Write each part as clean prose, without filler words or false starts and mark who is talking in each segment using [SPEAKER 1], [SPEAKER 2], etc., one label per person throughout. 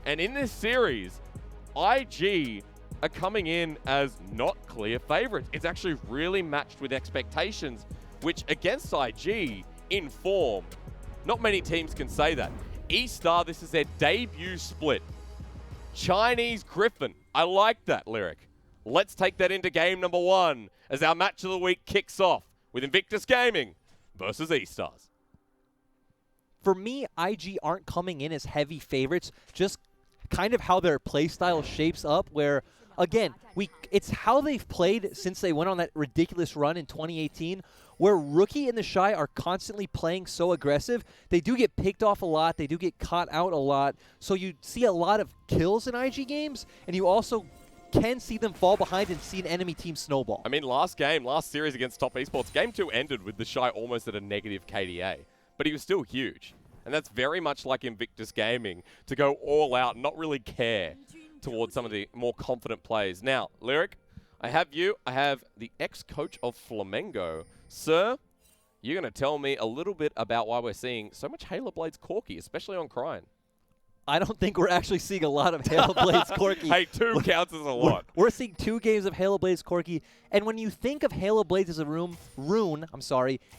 [SPEAKER 1] And in this series, IG are coming in as not clear favorites. It's actually really matched with expectations, which against IG, in form, not many teams can say that. eStar, this is their debut split. Chinese Griffin. I like that lyric. Let's take that into game number 1 as our match of the week kicks off with Invictus Gaming versus eStars.
[SPEAKER 2] For me, IG aren't coming in as heavy favorites, just kind of how their playstyle shapes up where, again, it's how they've played since they went on that ridiculous run in 2018 where Rookie and the Shy are constantly playing so aggressive. They do get picked off a lot. They do get caught out a lot. So you see a lot of kills in IG games, and you also can see them fall behind and see an enemy team snowball. I
[SPEAKER 1] mean, last series against Top Esports, game 2 ended with the Shy almost at a negative KDA, but he was still huge. And that's very much like Invictus Gaming, to go all out and not really care towards some of the more confident players. Now, Lyric, I have the ex-coach of Flamengo. Sir, you're going to tell me a little bit about why we're seeing so much Halo Blades Corki, especially on Crine.
[SPEAKER 2] I don't think we're actually seeing a lot of Halo Blades Corki.
[SPEAKER 1] Hey, 2 counts as a lot.
[SPEAKER 2] We're seeing 2 games of Halo Blades Corki, and when you think of Halo Blades as a rune,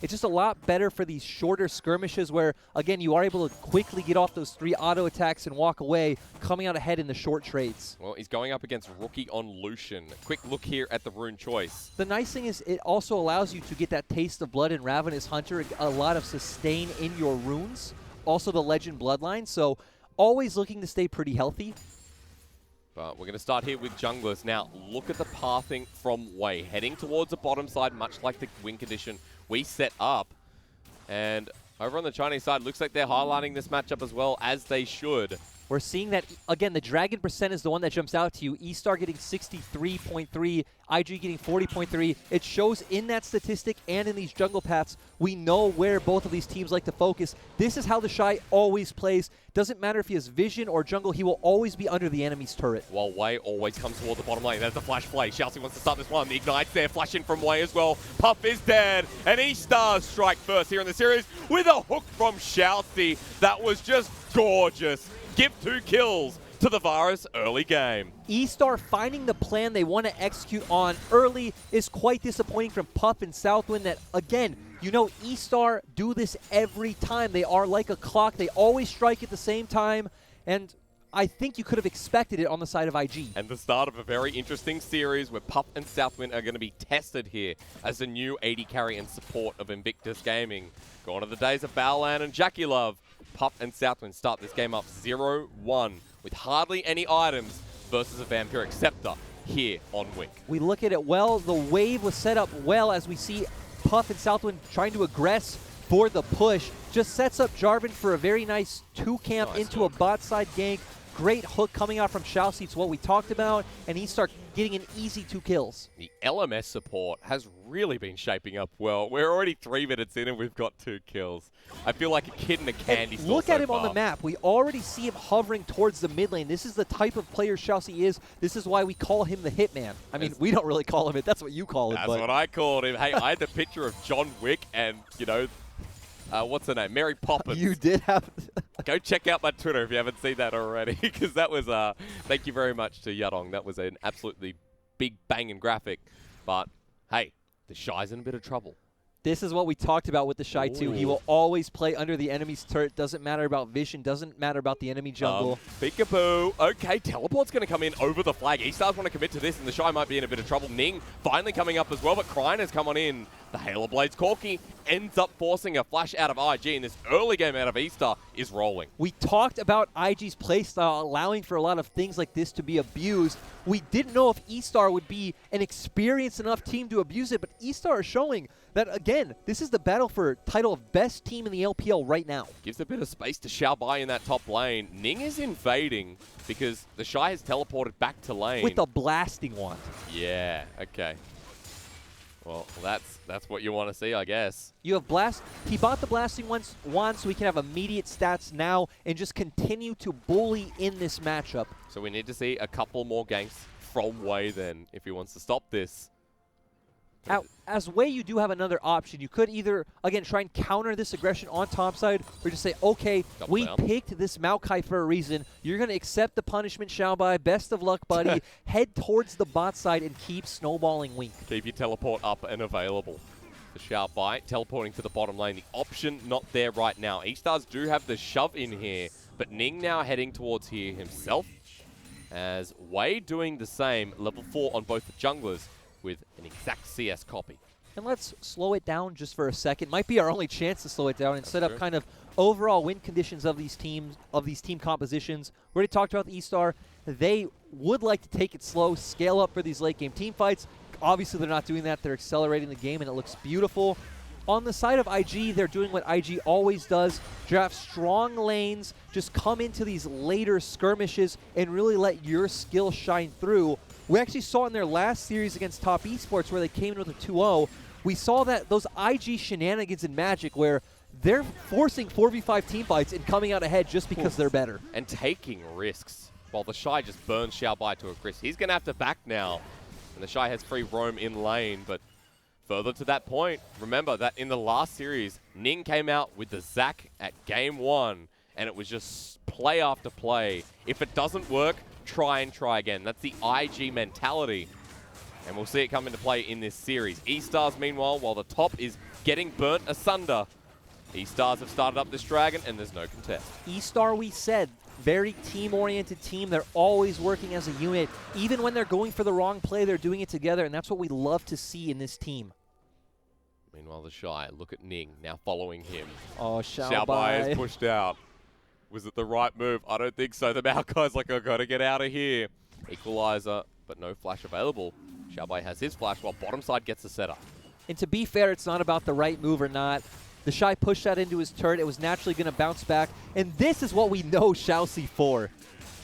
[SPEAKER 2] it's just a lot better for these shorter skirmishes where, again, you are able to quickly get off those 3 auto attacks and walk away, coming out ahead in the short trades.
[SPEAKER 1] Well, he's going up against Rookie on Lucian. Quick look here at the rune choice.
[SPEAKER 2] The nice thing is it also allows you to get that taste of blood in Ravenous Hunter, a lot of sustain in your runes, also the Legend Bloodline, so always looking to stay pretty healthy.
[SPEAKER 1] But we're going to start here with junglers. Now, look at the pathing from Wei. Heading towards the bottom side, much like the win condition we set up. And over on the Chinese side, looks like they're highlighting this matchup as well, as they should.
[SPEAKER 2] We're seeing that, again, the Dragon percent is the one that jumps out to you. eStar getting 63.3, IG getting 40.3. It shows in that statistic and in these jungle paths, we know where both of these teams like to focus. This is how the Shy always plays. Doesn't matter if he has vision or jungle, he will always be under the enemy's turret.
[SPEAKER 1] While Wei always comes toward the bottom lane. There's the flash play. Xiaoxi wants to start this one. The Ignite's there, flashing from Wei as well. Puff is dead, and eStars strike first here in the series with a hook from Xiaoxi. That was just gorgeous. Give 2 kills to the Varus early game.
[SPEAKER 2] eStar finding the plan they want to execute on early is quite disappointing from Puff and Southwind that, again, you know eStar do this every time. They are like a clock. They always strike at the same time, and I think you could have expected it on the side of IG.
[SPEAKER 1] And the start of a very interesting series where Puff and Southwind are going to be tested here as the new AD carry and support of Invictus Gaming. Gone are the days of Baolan and Jackie Love. Puff and Southwind start this game up 0-1 with hardly any items versus a Vampiric Scepter here on Wick.
[SPEAKER 2] We look at it well. The wave was set up well as we see Puff and Southwind trying to aggress for the push. Just sets up Jarvan for a very nice 2-camp into a bot side gank. Great hook coming out from Xiaoxi. It's what we talked about, and eStar getting an easy 2 kills.
[SPEAKER 1] The LMS support has really been shaping up well. We're already 3 minutes in and we've got 2 kills. I feel like a kid in a candy store.
[SPEAKER 2] Look at him on the map. We already see him hovering towards the mid lane. This is the type of player Xiaoxi is. This is why we call him the Hitman. I mean, we don't really call him it. That's what you call it.
[SPEAKER 1] That's what I called him. Hey, I had the picture of John Wick and, you know, what's her name? Mary Poppins.
[SPEAKER 2] You did have...
[SPEAKER 1] Go check out my Twitter if you haven't seen that already, because that was, thank you very much to Yadong. That was an absolutely big banging graphic. But, hey, the Shy's in a bit of trouble.
[SPEAKER 2] This is what we talked about with the Shy too. He will always play under the enemy's turret. Doesn't matter about vision. Doesn't matter about the enemy jungle.
[SPEAKER 1] Peekaboo. Okay, Teleport's going to come in over the flag. eStars want to commit to this, and the Shy might be in a bit of trouble. Ning finally coming up as well, but Crine has come on in. The Halo Blades Corki ends up forcing a flash out of IG, and this early game out of eStar is rolling.
[SPEAKER 2] We talked about IG's playstyle allowing for a lot of things like this to be abused. We didn't know if eStar would be an experienced enough team to abuse it, but eStar is showing that, again, this is the battle for title of best team in the LPL right now.
[SPEAKER 1] Gives a bit of space to Xiao Bai in that top lane. Ning is invading because the Shy has teleported back to lane.
[SPEAKER 2] With the blasting wand.
[SPEAKER 1] Yeah, okay. Well, that's what you want to see, I guess.
[SPEAKER 2] You have blast. He bought the blasting wand so he can have immediate stats now and just continue to bully in this matchup.
[SPEAKER 1] So we need to see a couple more ganks from Wei then if he wants to stop this.
[SPEAKER 2] As Wei, you do have another option. You could either, again, try and counter this aggression on topside, or just say, okay, we picked this Maokai for a reason. You're going to accept the punishment, Xiaobai. Best of luck, buddy. Head towards the bot side and keep snowballing Wink.
[SPEAKER 1] Keep your teleport up and available. The Xiaobai teleporting to the bottom lane. The option not there right now. eStars do have the shove in here, but Ning now heading towards here himself. As Wei doing the same, level 4 on both the junglers, with an exact CS copy.
[SPEAKER 2] And let's slow it down just for a second. Might be our only chance to slow it down and set up kind of overall win conditions of these teams, of these team compositions. We already talked about the eStar. They would like to take it slow, scale up for these late game team fights. Obviously, they're not doing that. They're accelerating the game, and it looks beautiful. On the side of IG, they're doing what IG always does, draft strong lanes, just come into these later skirmishes and really let your skill shine through. We actually saw in their last series against Top Esports where they came in with a 2-0. We saw that those IG shenanigans in Magic where they're forcing 4v5 teamfights and coming out ahead just because they're better.
[SPEAKER 1] And taking risks while the Shy just burns Xiaobai to a crisp. He's going to have to back now. And the Shy has free roam in lane, but further to that point, remember that in the last series, Ning came out with the Zac at Game 1, and it was just play after play. If it doesn't work, try and try again. That's the IG mentality. And we'll see it come into play in this series. eStars, meanwhile, while the top is getting burnt asunder, eStars have started up this dragon, and there's no contest.
[SPEAKER 2] eStar, we said, very team-oriented team. They're always working as a unit. Even when they're going for the wrong play, they're doing it together, and that's what we love to see in this team.
[SPEAKER 1] Meanwhile, the Shy, look at Ning, now following him.
[SPEAKER 2] Oh,
[SPEAKER 1] Xiaobai is pushed out. Was it the right move? I don't think so. The Maokai's like, I've got to get out of here. Equalizer, but no flash available. Xiaobai has his flash while bottom side gets the setup.
[SPEAKER 2] And to be fair, it's not about the right move or not. The Shy pushed that into his turret. It was naturally going to bounce back. And this is what we know Xiaoxi for.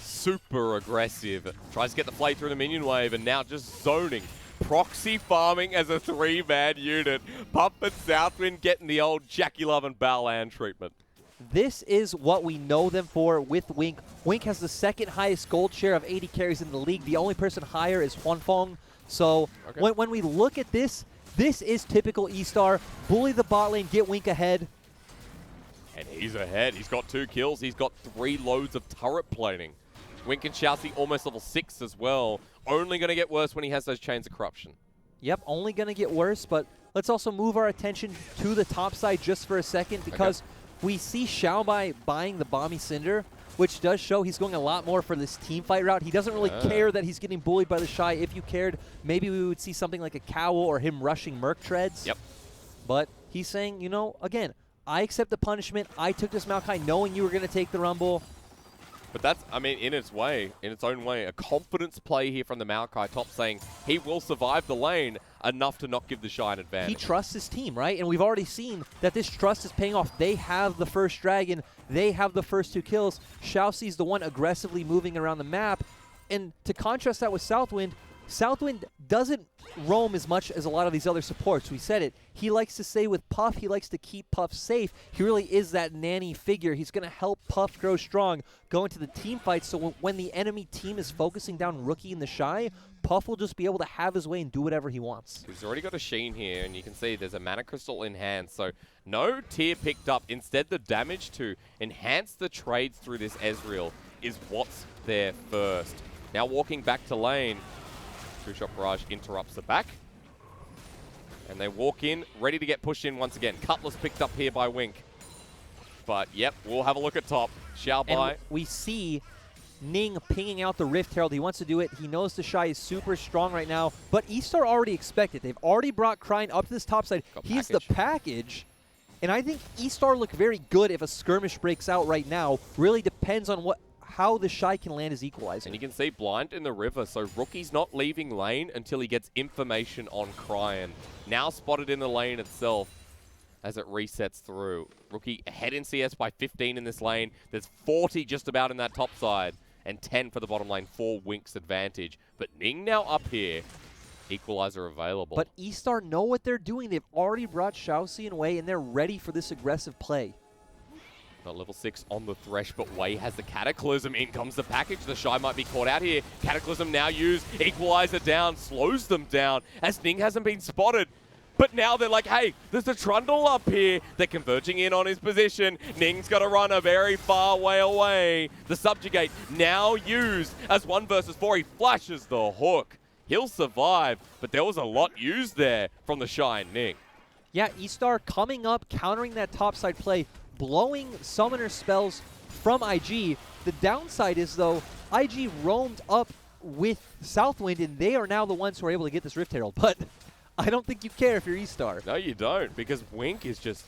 [SPEAKER 1] Super aggressive. Tries to get the play through the minion wave and now just zoning. Proxy farming as a 3-man unit. Puff and Southwind getting the old Jackie Love and Balan treatment.
[SPEAKER 2] This is what we know them for with Wink. Wink has the second highest gold share of 80 carries in the league. The only person higher is Huanfeng. So when we look at this, this is typical eStar. Bully the bot lane, get Wink ahead.
[SPEAKER 1] And he's ahead. He's got 2 kills. He's got 3 loads of turret plating. Wink and Xiaoxi almost level 6 as well. Only going to get worse when he has those chains of corruption.
[SPEAKER 2] Yep, only going to get worse, but let's also move our attention to the top side just for a second because we see Xiaobai buying the Bomby Cinder, which does show he's going a lot more for this team fight route. He doesn't really care that he's getting bullied by the Shy. If you cared, maybe we would see something like a Cowl or him rushing Merc Treads.
[SPEAKER 1] Yep.
[SPEAKER 2] But he's saying, you know, again, I accept the punishment. I took this Maokai knowing you were going to take the Rumble.
[SPEAKER 1] But that's, I mean, in its own way, a confidence play here from the Maokai top saying he will survive the lane enough to not give the Shy an advantage.
[SPEAKER 2] He trusts his team, right? And we've already seen that this trust is paying off. They have the first dragon. They have the first 2 kills. Xiaoxi's the one aggressively moving around the map. And to contrast that with Southwind, Southwind doesn't roam as much as a lot of these other supports. We said it. He likes to stay with Puff. He likes to keep Puff safe. He really is that nanny figure. He's going to help Puff grow strong, go into the team fight, so when the enemy team is focusing down Rookie and the Shy, Puff will just be able to have his way and do whatever he wants.
[SPEAKER 1] He's already got a Sheen here, and you can see there's a Mana Crystal in hand, so no tier picked up. Instead, the damage to enhance the trades through this Ezreal is what's there first. Now walking back to lane, True Shot Barrage interrupts the back. And they walk in, ready to get pushed in once again. Cutlass picked up here by Wink. But, yep, we'll have a look at top. Xiaobai.
[SPEAKER 2] And we see Ning pinging out the Rift Herald. He wants to do it. He knows the Shy is super strong right now. But eStar already expected. They've already brought Krine up to this top side. He's the package. And I think eStar look very good if a skirmish breaks out right now. Really depends on how the Shy can land his equalizer.
[SPEAKER 1] And you can see Blind in the river, so Rookie's not leaving lane until he gets information on Krine. Now spotted in the lane itself as it resets through. Rookie ahead in CS by 15 in this lane. There's 40 just about in that top side, and 10 for the bottom lane for Wink's advantage. But Ning now up here. Equalizer available.
[SPEAKER 2] But eStar know what they're doing. They've already brought Xiaoxi and Wei, and they're ready for this aggressive play.
[SPEAKER 1] Got level 6 on the Thresh, but Wei has the Cataclysm. In comes the package. The Shy might be caught out here. Cataclysm now used. Equalizer down. Slows them down as Ning hasn't been spotted. But now they're like, hey, there's a Trundle up here. They're converging in on his position. Ning's got to run a very far way away. The Subjugate now used as 1 versus 4. He flashes the hook. He'll survive, but there was a lot used there from the Shy and Ning.
[SPEAKER 2] Yeah, eStar coming up, countering that topside play, blowing summoner spells from IG. The downside is, though, IG roamed up with Southwind, and they are now the ones who are able to get this Rift Herald. But I don't think you care if you're eStar.
[SPEAKER 1] No, you don't, because Wink is just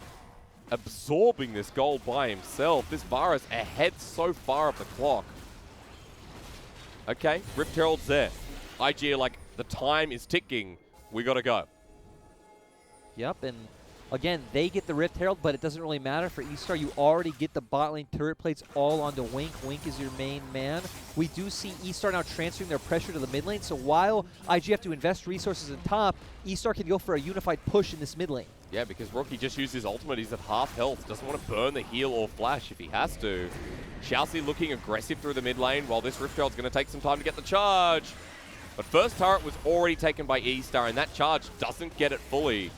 [SPEAKER 1] absorbing this gold by himself. This Varus ahead so far of the clock. Okay, Rift Herald's there. IG are like, the time is ticking. We got to go.
[SPEAKER 2] Yep, and again, they get the Rift Herald, but it doesn't really matter for eStar. You already get the bot lane turret plates all onto Wink. Wink is your main man. We do see eStar now transferring their pressure to the mid lane, so while IG have to invest resources in top, eStar can go for a unified push in this mid lane.
[SPEAKER 1] Yeah, because Rookie just used his ultimate. He's at half health. Doesn't want to burn the heal or flash if he has to. Xiaoxi looking aggressive through the mid lane, while this Rift Herald's going to take some time to get the charge. But first turret was already taken by eStar, and that charge doesn't get it fully.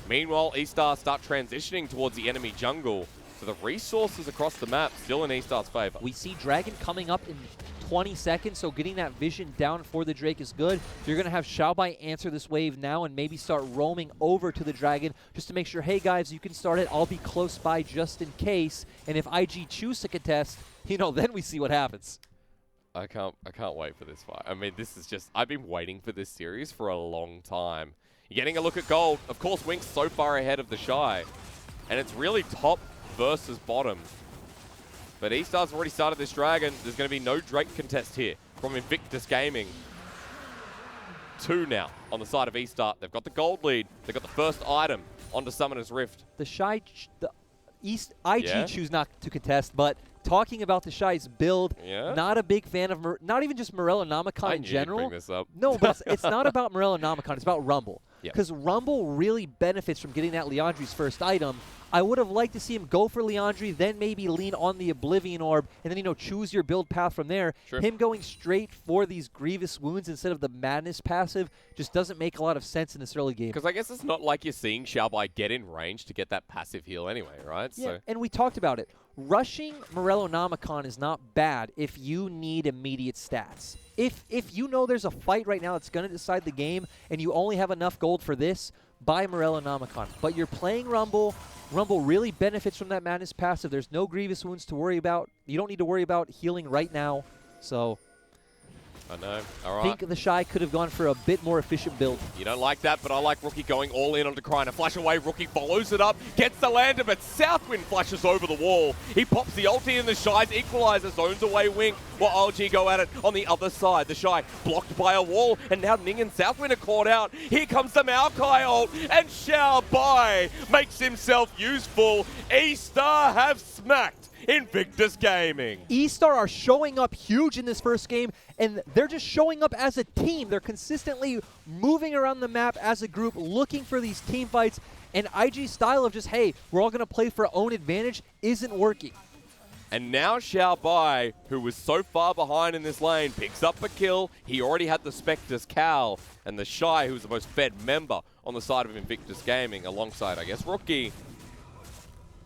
[SPEAKER 1] Meanwhile, eStar start transitioning towards the enemy jungle. So the resources across the map still in eStar's favor.
[SPEAKER 2] We see Dragon coming up in 20 seconds, so getting that vision down for the Drake is good. You're going to have Xiaobai answer this wave now and maybe start roaming over to the Dragon just to make sure, hey guys, you can start it. I'll be close by just in case. And if IG choose to contest, you know, then we see what happens.
[SPEAKER 1] I can't wait for this fight. I mean, this is just, I've been waiting for this series for a long time. You're getting a look at gold. Of course, Wink's so far ahead of the Shy. And it's really top versus bottom. But eStar's already started this Dragon. There's going to be no Drake contest here from Invictus Gaming. 2 now on the side of eStar. They've got the gold lead. They've got the first item onto Summoner's Rift.
[SPEAKER 2] The Shy, IG choose not to contest, but talking about the Shy's build, not a big fan of, not even just Morello Namicon in general.
[SPEAKER 1] Bring this up.
[SPEAKER 2] No, but it's not about Morello Namicon, it's about Rumble. Because Rumble really benefits from getting that Liandry's first item. I would have liked to see him go for Liandry, then maybe lean on the Oblivion Orb, and then, you know, choose your build path from there.
[SPEAKER 1] Sure.
[SPEAKER 2] Him going straight for these Grievous Wounds instead of the Madness passive just doesn't make a lot of sense in this early game.
[SPEAKER 1] Because I guess it's not like you're seeing Xiaobai get in range to get that passive heal anyway, right?
[SPEAKER 2] Yeah,
[SPEAKER 1] so.
[SPEAKER 2] And we talked about it. Rushing Morello Namicon is not bad if you need immediate stats. If you know there's a fight right now that's going to decide the game and you only have enough gold for this, buy Morello Namicon. But you're playing Rumble. Rumble really benefits from that Madness passive. There's no Grievous Wounds to worry about. You don't need to worry about healing right now. So
[SPEAKER 1] I know. All right.
[SPEAKER 2] I think the Shy could have gone for a bit more efficient build.
[SPEAKER 1] You don't like that, but I like Rookie going all in onto Crying. A flash away, Rookie follows it up, gets the lander, but Southwind flashes over the wall. He pops the ulti in the Shy's equalizer, zones away Wink, while OG go at it on the other side. The Shy blocked by a wall, and now Ning and Southwind are caught out. Here comes the Maokai ult, and Xiaobai makes himself useful. eStar have smacked Invictus Gaming.
[SPEAKER 2] eStar are showing up huge in this first game, and they're just showing up as a team. They're consistently moving around the map as a group, looking for these team fights, and IG's style of just, hey, we're all going to play for our own advantage isn't working.
[SPEAKER 1] And now Xiaobai, who was so far behind in this lane, picks up a kill. He already had the Spectre's Cal, and the Shy, who's the most fed member on the side of Invictus Gaming, alongside, I guess, Rookie,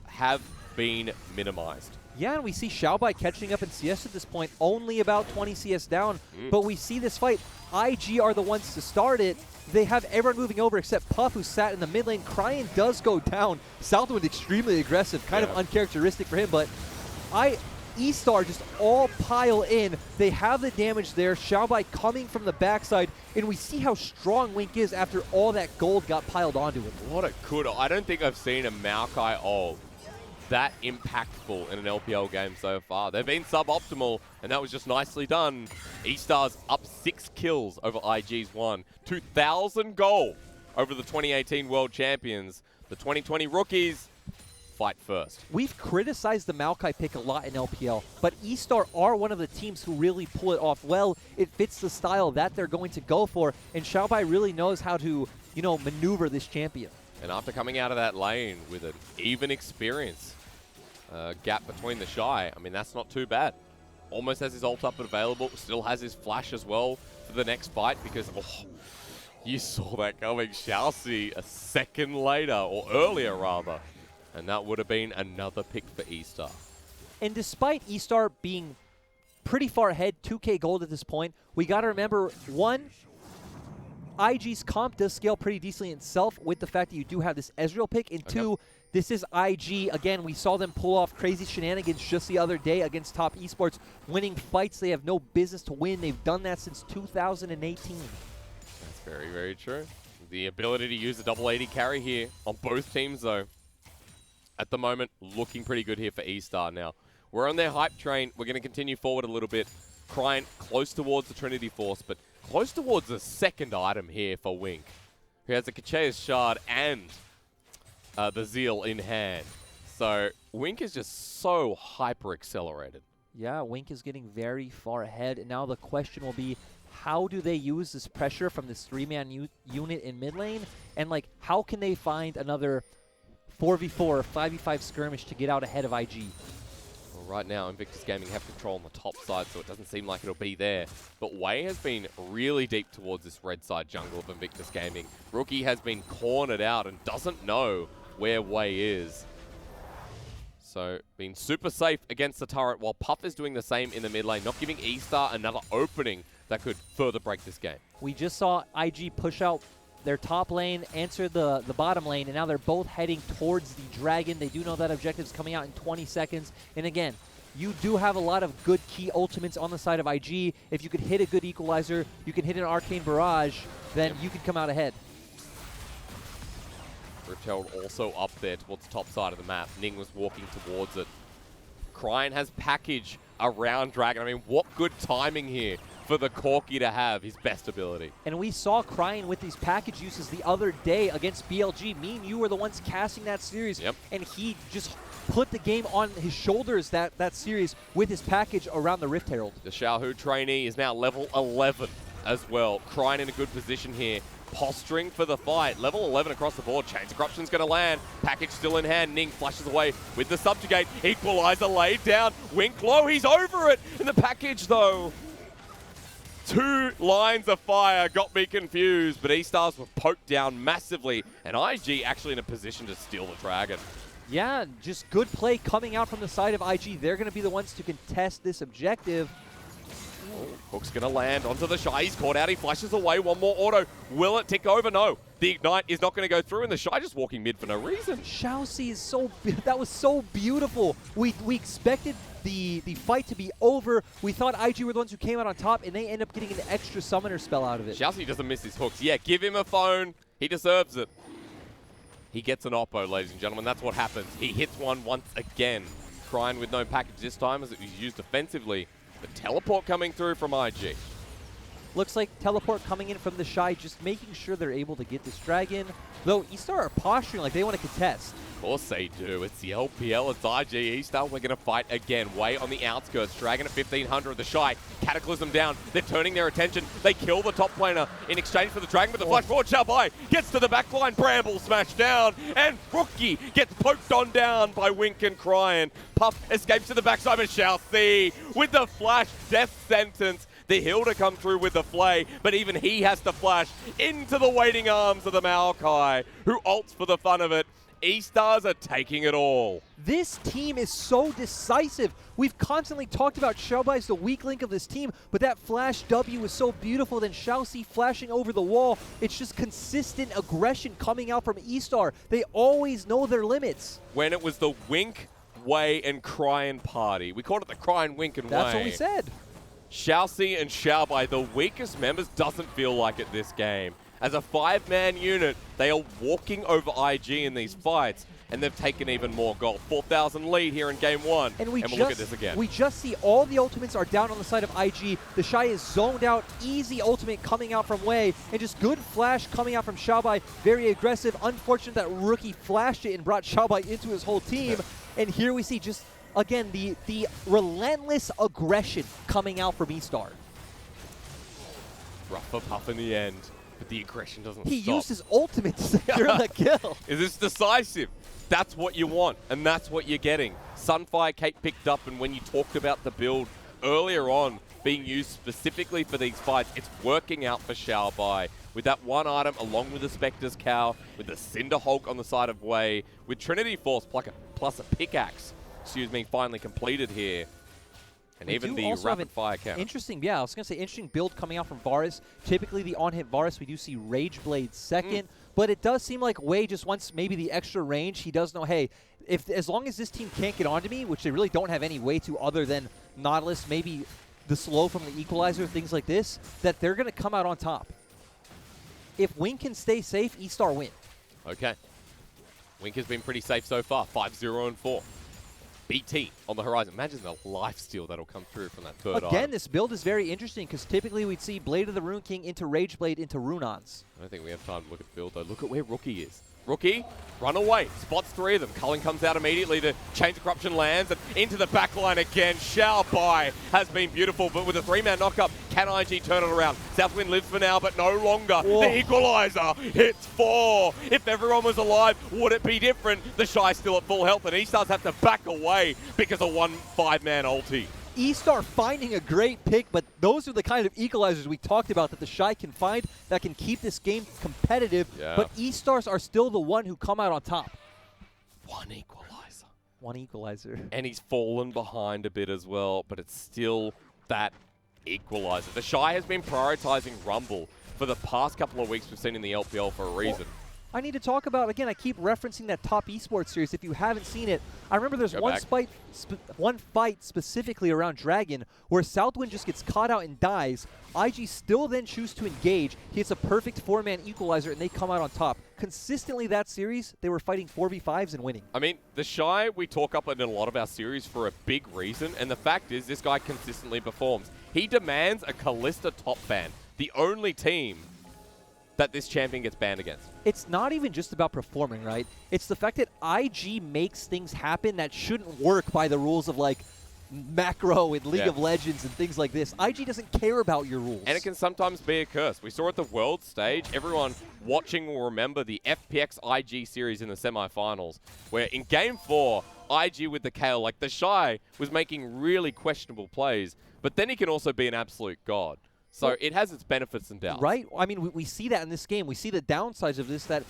[SPEAKER 1] have been minimized.
[SPEAKER 2] Yeah, and we see Xiaobai catching up in CS at this point, only about 20 CS down. But we see this fight. IG are the ones to start it. They have everyone moving over except Puff, who sat in the mid lane. Cryin does go down. Southwind extremely aggressive, kind of uncharacteristic for him, but eStar just all pile in. They have the damage there. Xiaobai coming from the backside, and we see how strong Wink is after all that gold got piled onto him.
[SPEAKER 1] What a could. I don't think I've seen a Maokai ult that impactful in an LPL game so far. They've been suboptimal, and that was just nicely done. eStar's up 6 kills over IG's 1. 2,000 gold over the 2018 World Champions. The 2020 Rookies fight first.
[SPEAKER 2] We've criticized the Maokai pick a lot in LPL, but eStar are one of the teams who really pull it off well. It fits the style that they're going to go for, and Xiaobai really knows how to, you know, maneuver this champion.
[SPEAKER 1] And after coming out of that lane with an even experience, gap between the Shy. I mean, that's not too bad. Almost has his ult up and available. Still has his flash as well for the next fight because, oh, you saw that coming. Chelsea a second later, or earlier rather. And that would have been another pick for eStar.
[SPEAKER 2] And despite eStar being pretty far ahead, 2K gold at this point, we got to remember, one, IG's comp does scale pretty decently itself with the fact that you do have this Ezreal pick, and two, this is IG. Again, we saw them pull off crazy shenanigans just the other day against top esports, winning fights they have no business to win. They've done that since 2018.
[SPEAKER 1] That's very, very true. The ability to use the double AD carry here on both teams, though, at the moment, looking pretty good here for eStar now. We're on their hype train. We're going to continue forward a little bit. Crying close towards the Trinity Force, but close towards the second item here for Wink, who has the Kachea's Shard and the Zeal in hand. So Wink is just so hyper-accelerated.
[SPEAKER 2] Yeah, Wink is getting very far ahead, and now the question will be, how do they use this pressure from this three-man unit in mid lane, and like, how can they find another 4v4 or 5v5 skirmish to get out ahead of IG?
[SPEAKER 1] Well, right now, Invictus Gaming have control on the top side, so it doesn't seem like it'll be there. But Wei has been really deep towards this red side jungle of Invictus Gaming. Rookie has been cornered out and doesn't know where Wei is. So, being super safe against the turret, while Puff is doing the same in the mid lane, not giving eStar another opening that could further break this game.
[SPEAKER 2] We just saw IG push out their top lane, answer the bottom lane, and now they're both heading towards the Dragon. They do know that objective's coming out in 20 seconds. And again, you do have a lot of good key ultimates on the side of IG. If you could hit a good equalizer, you can hit an Arcane Barrage, then you could come out ahead.
[SPEAKER 1] Rift Herald also up there towards the top side of the map. Ning was walking towards it. Cryin has package around Dragon. I mean, what good timing here for the Corki to have his best ability.
[SPEAKER 2] And we saw Cryin with these package uses the other day against BLG. Me and you were the ones casting that series, and he just put the game on his shoulders that series with his package around the Rift Herald.
[SPEAKER 1] The Xiaohu trainee is now level 11 as well. Cryin in a good position here, posturing for the fight. Level 11 across the board. Chains of Corruption's going to land. Package still in hand. Ning flashes away with the Subjugate. Equalizer laid down. Wink low. He's over it. And the package, though, 2 lines of fire got me confused, but eStars were poked down massively, and IG actually in a position to steal the Dragon.
[SPEAKER 2] Yeah, just good play coming out from the side of IG. They're going to be the ones to contest this objective.
[SPEAKER 1] Oh, Hook's going to land onto the Shy. He's caught out. He flashes away. One more auto. Will it tick over? No. The Ignite is not going to go through, and the Shy just walking mid for no reason.
[SPEAKER 2] Xiaoxi is so... that was so beautiful. We expected the fight to be over. We thought IG were the ones who came out on top, and they end up getting an extra summoner spell out of it.
[SPEAKER 1] Xiaoxi doesn't miss his hooks. Yeah, give him a phone. He deserves it. He gets an oppo, ladies and gentlemen. That's what happens. He hits one once again. Cryin with no package this time as it was used defensively. The teleport coming through from IG.
[SPEAKER 2] Looks like teleport coming in from the Shy, just making sure they're able to get this Dragon. Though eStar are posturing like they want to contest.
[SPEAKER 1] Of course they do. It's the LPL. It's IG. eStar, we're going to fight again. Way on the outskirts. Dragon at 1500. The Shy. Cataclysm down. They're turning their attention. They kill the top planer in exchange for the Dragon with the flash forward. Xiaobai gets to the backline. Bramble smashed down. And Rookie gets poked on down by Wink and Cryin. Puff escapes to the backside of Xiaoxi with the flash. Death sentence. The Hilda come through with the Flay, but even he has to flash into the waiting arms of the Maokai, who ults for the fun of it. eStars are taking it all.
[SPEAKER 2] This team is so decisive. We've constantly talked about Xiaobai as the weak link of this team, but that flash W was so beautiful. Then Xiaoxi flashing over the wall. It's just consistent aggression coming out from eStar. They always know their limits.
[SPEAKER 1] When it was the Wink, Wei, and Cryin party. We called it the Cryin, Wink, and Wei.
[SPEAKER 2] That's what we said.
[SPEAKER 1] Xiaoxi and Xiaobai, the weakest members, doesn't feel like it this game. As a 5-man unit, they are walking over IG in these fights, and they've taken even more gold. 4,000 lead here in Game 1, and we'll look at this again.
[SPEAKER 2] We just see all the ultimates are down on the side of IG. The Shy is zoned out, easy ultimate coming out from Wei, and just good flash coming out from Xiaobai. Very aggressive. Unfortunate that Rookie flashed it and brought Xiaobai into his whole team. And here we see just... again, the relentless aggression coming out from eStar.
[SPEAKER 1] Rough for Puff in the end, but the aggression doesn't stop.
[SPEAKER 2] He used his ultimate to secure the kill.
[SPEAKER 1] Is this decisive? That's what you want, and that's what you're getting. Sunfire Cape picked up, and when you talked about the build earlier on being used specifically for these fights, it's working out for Xiaobai. With that one item, along with the Spectre's Cow, with the Cinder Hulk on the side of Wei, with Trinity Force plus a pickaxe, finally completed here. And even the rapid fire count.
[SPEAKER 2] Interesting, yeah, I was going to say, interesting build coming out from Varus. Typically, the on-hit Varus, we do see Rage Blade second, but it does seem like Wei just wants maybe the extra range. He does know, hey, as long as this team can't get onto me, which they really don't have any way to other than Nautilus, maybe the slow from the equalizer, things like this, that they're going to come out on top. If Wink can stay safe, eStar win.
[SPEAKER 1] Okay. Wink has been pretty safe so far, 5-0-4. BT on the horizon. Imagine the lifesteal that'll come through from that third
[SPEAKER 2] Again,
[SPEAKER 1] item.
[SPEAKER 2] this build is very interesting because typically we'd see Blade of the Rune King into Rage Blade into Runons.
[SPEAKER 1] I don't think we have time to look at the build, though. Look at where Rookie is. Rookie, run away. Spots three of them. Cullen comes out immediately. The Chains of Corruption lands and into the back line again. Xiaobai has been beautiful, but with a three-man knockup, can IG turn it around? Southwind lives for now, but no longer. Whoa. The equalizer hits 4. If everyone was alive, would it be different? The Shy still at full health, and eStars have to back away because of one 5-man ulti.
[SPEAKER 2] eStar finding a great pick, but those are the kind of equalizers we talked about that the Shy can find that can keep this game competitive, but eStars are still the one who come out on top.
[SPEAKER 1] One equalizer.
[SPEAKER 2] One equalizer.
[SPEAKER 1] And he's fallen behind a bit as well, but it's still that equalizer. The Shy has been prioritizing Rumble for the past couple of weeks we've seen in the LPL for a reason.
[SPEAKER 2] I need to talk about, again, I keep referencing that top esports series. If you haven't seen it, I remember there's one fight specifically around Dragon where Southwind just gets caught out and dies. IG still then choose to engage. He hits a perfect 4-man equalizer, and they come out on top. Consistently that series, they were fighting 4v5s and winning.
[SPEAKER 1] I mean, the Shy, we talk up in a lot of our series for a big reason, and the fact is this guy consistently performs. He demands a Kalista top ban, the only team that this champion gets banned against.
[SPEAKER 2] It's not even just about performing, right? It's the fact that IG makes things happen that shouldn't work by the rules of, like, macro and League of Legends and things like this. IG doesn't care about your rules.
[SPEAKER 1] And it can sometimes be a curse. We saw at the world stage, everyone watching will remember the FPX IG series in the semifinals, where in Game 4, IG with the Kale, like the Shy, was making really questionable plays, but then he can also be an absolute god. So it has its benefits and doubts.
[SPEAKER 2] Right? I mean, we see that in this game. We see the downsides of this, that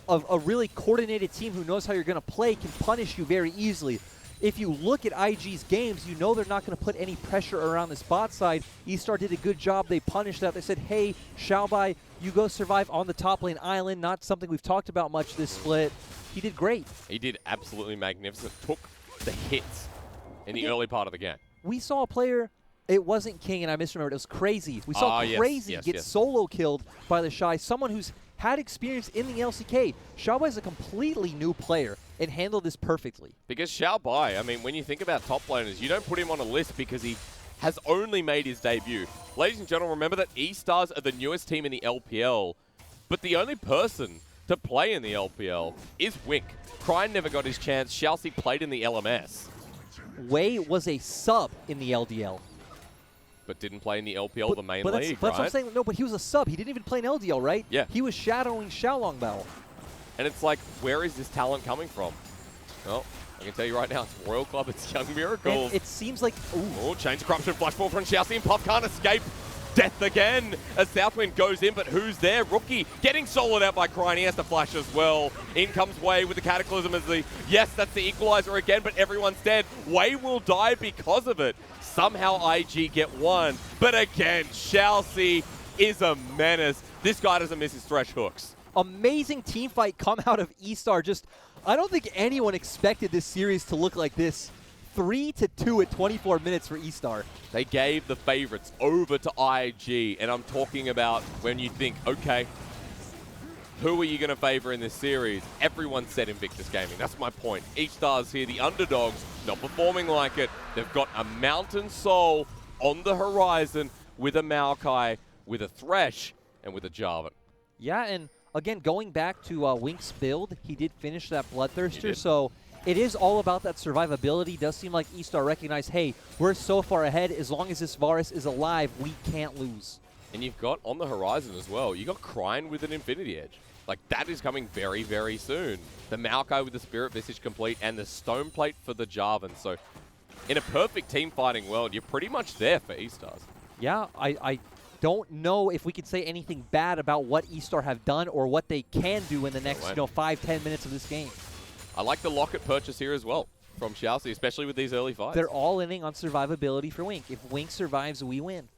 [SPEAKER 2] a really coordinated team who knows how you're going to play can punish you very easily. If you look at IG's games, you know they're not going to put any pressure around this bot side. eStar did a good job. They punished that. They said, hey, Xiaobai, you go survive on the top lane island. Not something we've talked about much this split. He did great.
[SPEAKER 1] He did absolutely magnificent. Took the hits in the early part of the game.
[SPEAKER 2] We saw a player... It wasn't King, and I misremembered. It was Crazy. We saw Crazy get solo killed by the Shy, someone who's had experience in the LCK. Xiaobai is a completely new player and handled this perfectly.
[SPEAKER 1] Because Xiaobai, I mean, when you think about top laners, you don't put him on a list because he has only made his debut. Ladies and gentlemen, remember that eStars are the newest team in the LPL, but the only person to play in the LPL is Wink. Crine never got his chance. Xiaoxi played in the LMS.
[SPEAKER 2] Wei was a sub in the LDL.
[SPEAKER 1] But didn't play in the LPL, the main league, right?
[SPEAKER 2] That's what I'm saying. No, but he was a sub. He didn't even play in LDL, right?
[SPEAKER 1] Yeah.
[SPEAKER 2] He was shadowing Xiaolong Bao.
[SPEAKER 1] And it's like, where is this talent coming from? Well, I can tell you right now, it's Royal Club, it's Young Miracles.
[SPEAKER 2] And it seems like...
[SPEAKER 1] Oh, Chains of Corruption, flashball from Xiaoxi, and Puff can't escape. Death again as Southwind goes in, but who's there? Rookie getting soloed out by Crine. He has to flash as well. In comes Wei with the Cataclysm as the... Yes, that's the equalizer again, but everyone's dead. Wei will die because of it. Somehow IG get one, but again, Xiaoxi is a menace. This guy doesn't miss his thresh hooks.
[SPEAKER 2] Amazing team fight come out of eStar. Just, I don't think anyone expected this series to look like this. 3-2 at 24 minutes for eStar.
[SPEAKER 1] They gave the favorites over to IG, and I'm talking about when you think, okay, who are you going to favor in this series? Everyone said Invictus Gaming. That's my point. eStar's here, the underdogs, not performing like it. They've got a Mountain Soul on the horizon with a Maokai, with a Thresh, and with a Jarvan.
[SPEAKER 2] Yeah, and again, going back to Wink's build, he did finish that Bloodthirster, so it is all about that survivability. Does seem like eStar recognized, hey, we're so far ahead. As long as this Varus is alive, we can't lose.
[SPEAKER 1] And you've got on the horizon as well, you got Crine with an Infinity Edge. Like, that is coming very, very soon. The Maokai with the Spirit Visage complete and the Stone Plate for the Jarvan. So, in a perfect team fighting world, you're pretty much there for eStars.
[SPEAKER 2] Yeah, I don't know if we can say anything bad about what eStar have done or what they can do in the next 5-10 minutes of this game.
[SPEAKER 1] I like the Locket purchase here as well from Xiaoxi, especially with these early fights.
[SPEAKER 2] They're all inning on survivability for Wink. If Wink survives, we win.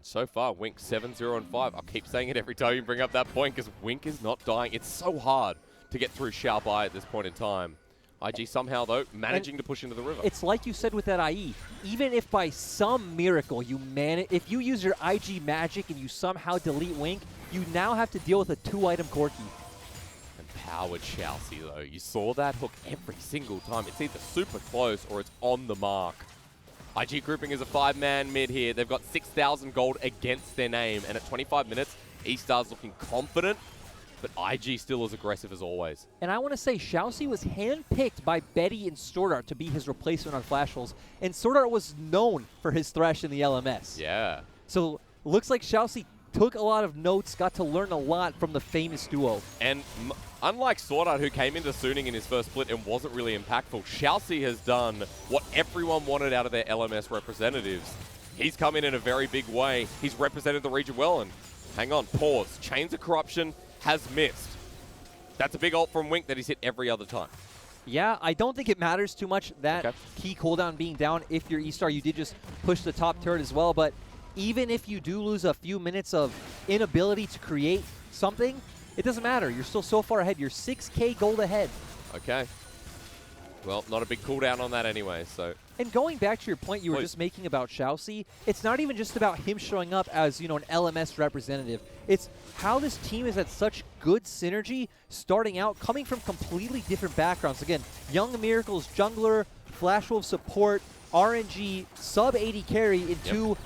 [SPEAKER 1] So far, Wink 7-0-5. I'll keep saying it every time you bring up that point because Wink is not dying. It's so hard to get through Xiaobai at this point in time. IG somehow, though, managing to push into the river.
[SPEAKER 2] It's like you said with that IE. Even if by some miracle you if you use your IG magic and you somehow delete Wink, you now have to deal with a 2-item Corki.
[SPEAKER 1] Empowered Xiaoxi, though. You saw that hook every single time. It's either super close or it's on the mark. IG grouping is a 5-man mid here. They've got 6,000 gold against their name. And at 25 minutes, eStar's looking confident, but IG still as aggressive as always.
[SPEAKER 2] And I want to say, Xiaoxi was handpicked by Betty and Swordart to be his replacement on Flash Holes. And Swordart was known for his thresh in the LMS.
[SPEAKER 1] Yeah.
[SPEAKER 2] So, looks like Xiaoxi took a lot of notes, got to learn a lot from the famous duo.
[SPEAKER 1] And unlike Swordart, who came into Suning in his first split and wasn't really impactful, Xiaoxi has done what everyone wanted out of their LMS representatives. He's come in a very big way. He's represented the region well, and hang on, pause. Chains of Corruption has missed. That's a big ult from Wink that he's hit every other time.
[SPEAKER 2] Yeah, I don't think it matters too much, that key cooldown being down. If you're eStar, you did just push the top turret as well, but even if you do lose a few minutes of inability to create something, it doesn't matter. You're still so far ahead. You're 6K gold ahead.
[SPEAKER 1] Okay. Well, not a big cooldown on that anyway, so.
[SPEAKER 2] And going back to your point you were just making about Xiaoxi, it's not even just about him showing up as, you know, an LMS representative. It's how this team is at such good synergy starting out, coming from completely different backgrounds. Again, Young Miracles jungler, Flash Wolf support, RNG, sub 80 carry into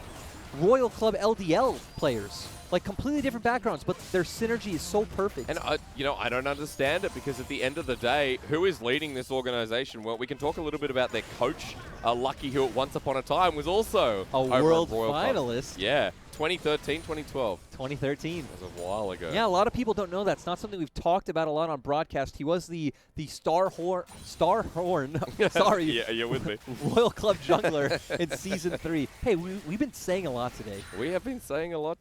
[SPEAKER 2] Royal Club LDL players. Like, completely different backgrounds, but their synergy is so perfect.
[SPEAKER 1] And, you know, I don't understand it because at the end of the day, who is leading this organization? Well, we can talk a little bit about their coach, Lucky, who at once upon a time was also
[SPEAKER 2] a world finalist.
[SPEAKER 1] Yeah, 2013, 2012.
[SPEAKER 2] 2013.
[SPEAKER 1] That was a while ago.
[SPEAKER 2] Yeah, a lot of people don't know that. It's not something we've talked about a lot on broadcast. He was the Starhorn, sorry.
[SPEAKER 1] Yeah, you're with me.
[SPEAKER 2] Royal Club jungler in Season 3. Hey, we've been saying a lot today.
[SPEAKER 1] We have been saying a lot.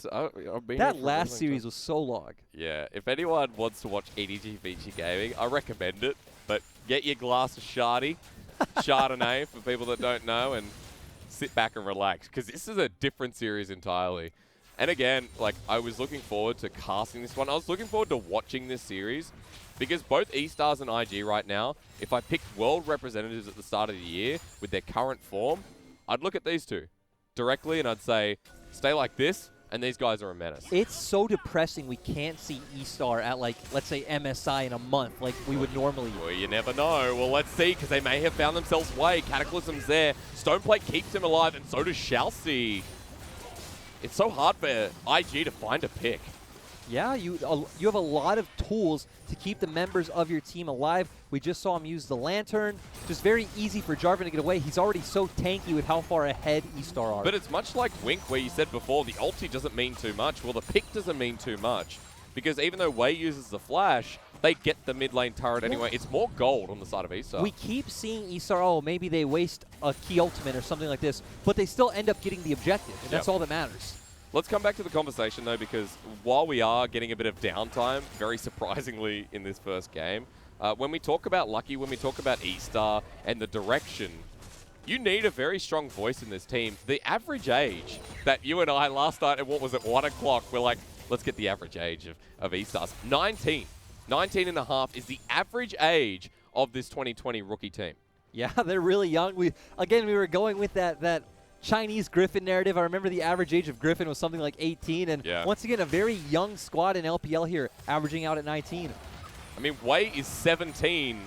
[SPEAKER 2] That last series was so long.
[SPEAKER 1] Yeah, if anyone wants to watch EDG Feature Gaming, I recommend it. But get your glass of Chardonnay for people that don't know, and sit back and relax, because this is a different series entirely. And again, like, I was looking forward to casting this one. I was looking forward to watching this series, because both eStars and IG right now, if I picked world representatives at the start of the year with their current form, I'd look at these two directly and I'd say, stay like this, and these guys are a menace.
[SPEAKER 2] It's so depressing we can't see eStar at, like, let's say MSI in a month like we would normally.
[SPEAKER 1] Well, you never know. Well, let's see, because they may have found themselves way. Cataclysm's there. Stoneplate keeps him alive, and so does Xiaoxi. It's so hard for IG to find a pick.
[SPEAKER 2] Yeah, you have a lot of tools to keep the members of your team alive. We just saw him use the Lantern. Just very easy for Jarvan to get away. He's already so tanky with how far ahead eStar are.
[SPEAKER 1] But it's much like Wink, where you said before, the ulti doesn't mean too much. Well, the pick doesn't mean too much. Because even though Wei uses the flash, they get the mid lane turret anyway. It's more gold on the side of eStar.
[SPEAKER 2] We keep seeing eStar, oh, maybe they waste a key ultimate or something like this, but they still end up getting the objective, and that's all that matters.
[SPEAKER 1] Let's come back to the conversation, though, because while we are getting a bit of downtime, very surprisingly in this first game, when we talk about Lucky, when we talk about eStar and the direction, you need a very strong voice in this team. The average age that you and I last night at, what was it, 1 o'clock, we're like, let's get the average age of eStars. 19. 19 and a half is the average age of this 2020 rookie team.
[SPEAKER 2] Yeah, they're really young. We were going with that Chinese Griffin narrative. I remember the average age of Griffin was something like 18, and once again, a very young squad in LPL here, averaging out at 19.
[SPEAKER 1] I mean, Wei is 17,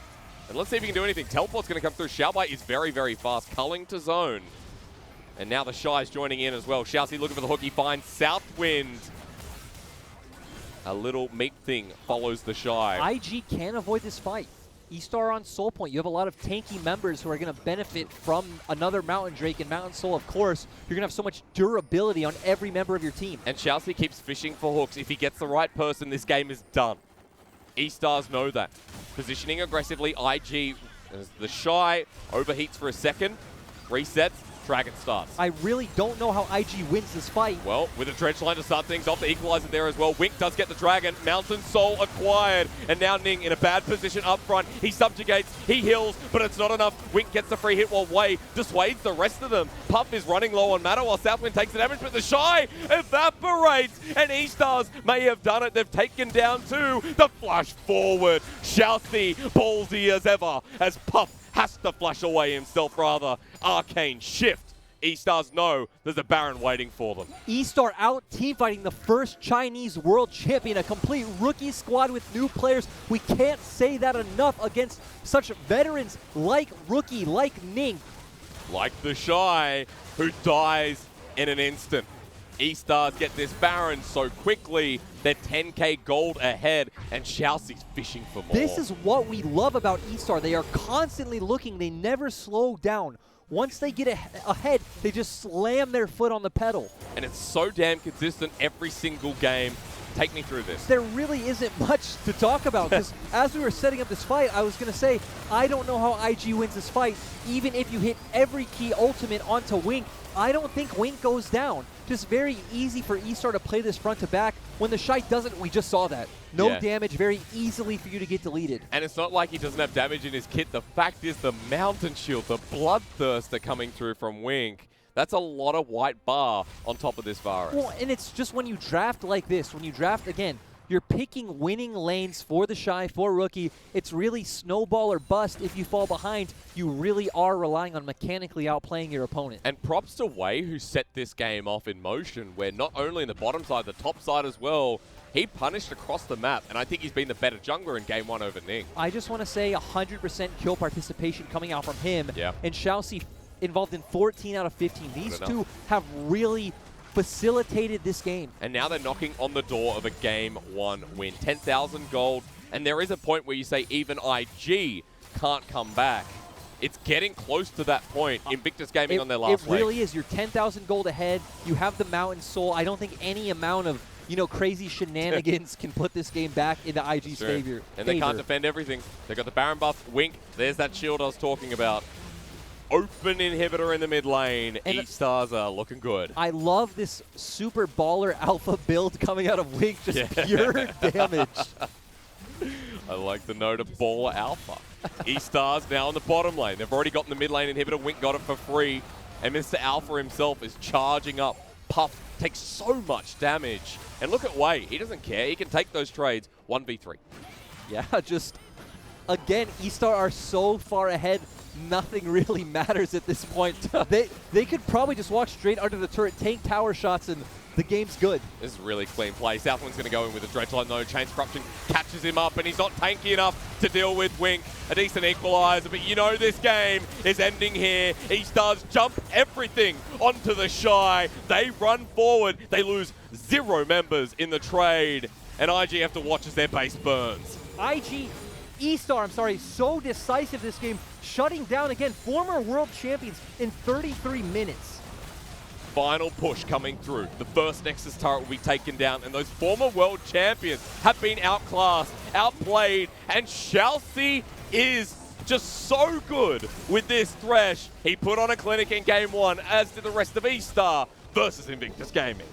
[SPEAKER 1] and let's see if he can do anything. Teleport's going to come through. Xiaobai is very, very fast, culling to zone. And now the Shy is joining in as well. Xiaoxi looking for the hook. He finds Southwind. A little meat thing follows the Shy.
[SPEAKER 2] IG can avoid this fight. eStar on Soul Point. You have a lot of tanky members who are going to benefit from another Mountain Drake and Mountain Soul, of course. You're going to have so much durability on every member of your team.
[SPEAKER 1] And Chelsea keeps fishing for hooks. If he gets the right person, this game is done. eStars know that. Positioning aggressively, IG, as the Shy overheats for a second, resets, Dragon starts.
[SPEAKER 2] I really don't know how IG wins this fight.
[SPEAKER 1] Well, with a dredge line to start things off, the equalizer there as well. Wink does get the Dragon. Mountain Soul acquired. And now Ning in a bad position up front. He subjugates, he heals, but it's not enough. Wink gets the free hit while Wei dissuades the rest of them. Puff is running low on mana while Southwind takes the damage, but the Shy evaporates. And eStars may have done it. They've taken down two. The flash forward. Shouthy, ballsy as ever, as Puff has to flash away himself rather. Arcane shift. eStars know there's a Baron waiting for them.
[SPEAKER 2] eStar out teamfighting the first Chinese world champion, a complete rookie squad with new players. We can't say that enough against such veterans like Rookie, like Ning.
[SPEAKER 1] Like the Shy, who dies in an instant. eStars get this Baron so quickly, they're 10k gold ahead, and Chelsea's fishing for more.
[SPEAKER 2] This is what we love about eStar. They are constantly looking. They never slow down. Once they get ahead, they just slam their foot on the pedal.
[SPEAKER 1] And it's so damn consistent every single game. Take me through this.
[SPEAKER 2] There really isn't much to talk about, because as we were setting up this fight, I was going to say, I don't know how IG wins this fight. Even if you hit every key ultimate onto Wink, I don't think Wink goes down. Just very easy for eStar to play this front to back. When the Shy doesn't, we just saw that. No damage, very easily for you to get deleted.
[SPEAKER 1] And it's not like he doesn't have damage in his kit. The fact is the Mountain Shield, the Bloodthirster coming through from Wink. That's a lot of white bar on top of this virus.
[SPEAKER 2] Well, and it's just when you draft like this, when you draft, again, you're picking winning lanes for the Shy, for Rookie. It's really snowball or bust. If you fall behind, you really are relying on mechanically outplaying your opponent.
[SPEAKER 1] And props to Wei, who set this game off in motion, where not only in the bottom side, the top side as well, he punished across the map, and I think he's been the better jungler in Game 1 over Ning.
[SPEAKER 2] I just want to say 100% kill participation coming out from him.
[SPEAKER 1] Yeah.
[SPEAKER 2] And Chelsea involved in 14 out of 15. These two have really facilitated this game.
[SPEAKER 1] And now they're knocking on the door of a Game 1 win. 10,000 gold, and there is a point where you say even IG can't come back. It's getting close to that point. Invictus Gaming on their last leg.
[SPEAKER 2] It really is. You're 10,000 gold ahead. You have the Mountain Soul. I don't think any amount of crazy shenanigans can put this game back into IG's favor.
[SPEAKER 1] And they can't defend everything. They got the Baron buff. Wink. There's that shield I was talking about. Open inhibitor in the mid lane. eStars are looking good.
[SPEAKER 2] I love this super baller alpha build coming out of Wink. Just pure damage.
[SPEAKER 1] I like the note of baller alpha. eStars now in the bottom lane. They've already gotten the mid lane inhibitor. Wink got it for free. And Mr. Alpha himself is charging up. Puff takes so much damage. And look at Wei. He doesn't care. He can take those trades 1v3.
[SPEAKER 2] Yeah, just, again, eStar are so far ahead. Nothing really matters at this point. They could probably just walk straight under the turret, tank tower shots, and the game's good.
[SPEAKER 1] This is really clean play. Southwind's going to go in with a dredge line though. Chain's Corruption catches him up, and he's not tanky enough to deal with Wink. A decent equalizer, but you know this game is ending here. eStars jump everything onto the Shy. They run forward. They lose 0 members in the trade, and IG have to watch as their base burns.
[SPEAKER 2] eStar, so decisive this game, shutting down, again, former world champions in 33 minutes.
[SPEAKER 1] Final push coming through. The first Nexus turret will be taken down, and those former world champions have been outclassed, outplayed, and Chelsea is just so good with this Thresh. He put on a clinic in Game 1, as did the rest of eStar versus Invictus Gaming.